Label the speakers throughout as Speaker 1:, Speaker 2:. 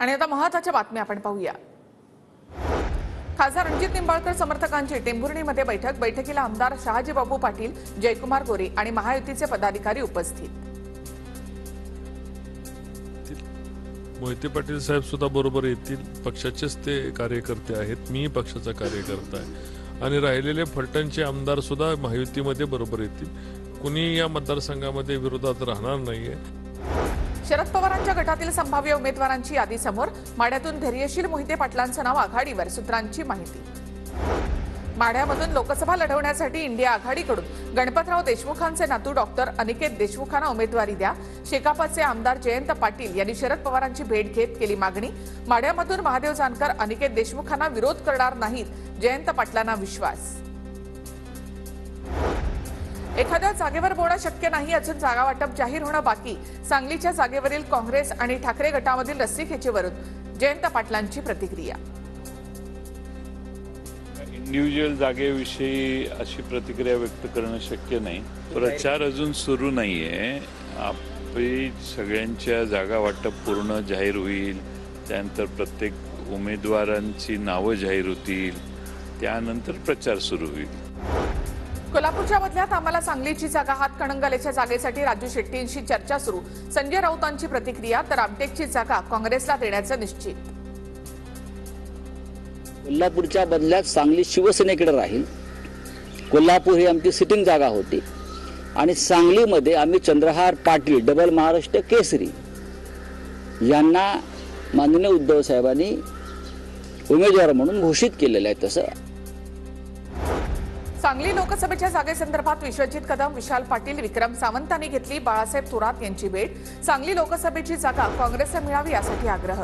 Speaker 1: आणि आता महत्त्वाच्या बातम्या आपण पाहूया। खासदार रणजित निंबाळकर समर्थकांची टेंभुर्णीमध्ये बैठकीला आमदार शहाजीबाबू पाटील, जयकुमार गोरे आणि महायुतीचे पदाधिकारी उपस्थित।
Speaker 2: मोहिते पाटील साहेब सुद्धा बरोबर येतील। पक्षाचेच ते कार्यकर्ते आहेत, मी पक्षाचा कार्यकर्ता आहे आणि राहिलेले फलटणचे आमदार सुद्धा महायुतीमध्ये बरोबर येतील। कुणी या मतदारसंघामध्ये विरोधात राहणार नाहीये।
Speaker 1: शरद पवारांच्या गटातील संभाव्य उमेदवारांची यादी समोर। माढ्यातून धैर्यशील मोहिते पाटलांचं नाव आघाडीवर, सूत्रांची माहिती। माढ्यामधून लोकसभा लढवण्यासाठी इंडिया आघाडीकडून गणपतराव देशमुखांचे नातू डॉक्टर अनिकेत देशमुखांना उमेदवारी द्या। शेकापचे आमदार जयंत पाटील यांनी शरद पवारांची भेट घेत केली मागणी। माढ्यामधून महादेव जानकर अनिकेत देशमुखांना विरोध करणार नाहीत, जयंत पाटलांना विश्वास। एखाद्या जागेवर बोलणं शक्य नाही, अजून जागा वाटप जाहीर होणं बाकी। सांगलीच्या जागेवरील काँग्रेस आणि ठाकरे गटामधील रस्सीखेचीवरून जयंत पाटलांची प्रतिक्रिया।
Speaker 3: इंडिव्हिज्युअल जागेविषयी अशी प्रतिक्रिया व्यक्त करणं शक्य नाही। प्रचार अजून सुरू नाहीये। आपली सगळ्यांच्या जागा वाटप पूर्ण जाहीर होईल, त्यानंतर प्रत्येक उमेदवारांची नावं जाहीर होतील, त्यानंतर प्रचार सुरू होईल।
Speaker 1: कोल्हापूरच्या बदल्यात आम्हाला सांगलीची जागा, हातकणंगलेच्या जागेसाठी राजू शेट्टींशी चर्चा सुरू। संजय राऊतांची प्रतिक्रिया, तर रामटेकची जागा काँग्रेसला देण्याचं निश्चित।
Speaker 4: कोल्हापूरच्या बदल्यात सांगली शिवसेनेकडे राहील। कोल्हापूर ही आमची सिटिंग जागा होती आणि सांगलीमध्ये आम्ही चंद्रहार पाटील, डबल महाराष्ट्र केसरी यांना माननीय उद्धव साहेबांनी उमेदवार म्हणून घोषित केलेलं आहे। तसं
Speaker 1: सांगली लोकसभेच्या जागेसंदर्भात विश्वजित कदम, विशाल पाटील, विक्रम सावंतांनी घेतली बाळासाहेब थोरात यांची भेट। सांगली लोकसभेची जागा काँग्रेसला मिळावी यासाठी आग्रह।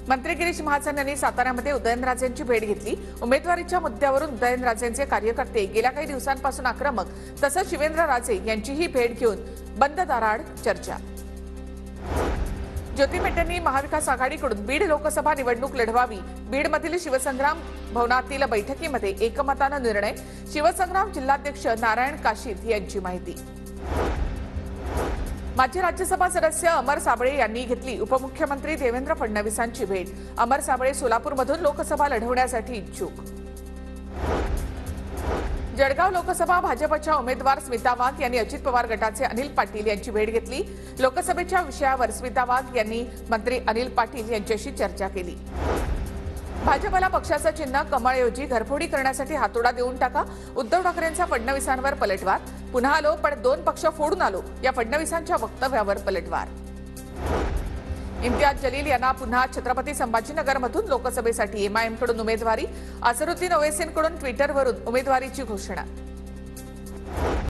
Speaker 1: मंत्री गिरीश महाजन यांनी साताऱ्यामध्ये उदयनराजेंची भेट घेतली। उमेदवारीच्या मुद्द्यावरून उदयनराजेंचे कार्यकर्ते गेल्या काही दिवसांपासून आक्रमक, तसंच शिवेंद्रराजे यांचीही भेट घेऊन बंद दाराआड चर्चा। ज्योती मेटेंनी महाविकास आघाडीकडून बीड लोकसभा निवडणूक लढवावी। बीडमधील शिवसंग्राम भवनातील बैठकीमध्ये एकमतानं निर्णय। शिवसंग्राम जिल्हाध्यक्ष नारायण काशीद यांची माहिती। माजी राज्यसभा सदस्य अमर साबळे यांनी घेतली उपमुख्यमंत्री देवेंद्र फडणवीसांची भेट। अमर साबळे सोलापूरमधून लोकसभा लढवण्यासाठी इच्छुक। जळगाव लोकसभा भाजपच्या उमेदवार स्मिता वाघ यांनी अजित पवार गटाचे अनिल पाटील यांची भेट घेतली। लोकसभेच्या विषयावर स्मिता वाघ यांनी मंत्री अनिल पाटील यांच्याशी चर्चा केली। भाजपला पक्षाचं चिन्ह कमळऐवजी घरफोडी करण्यासाठी हातोडा देऊन टाका। उद्धव ठाकरेंचा फडणवीसांवर पलटवार। पुन्हा आलो पण 2 पक्ष फोडून आलो, या फडणवीसांच्या वक्तव्यावर पलटवार। इम्तियाज जलील यांना पुन्हा छत्रपती संभाजीनगरमधून लोकसभेसाठी एमआयएमकडून उमेदवारी। असरुद्दीन ओवैसींकडून ट्विटरवरून उमेदवारीची घोषणा।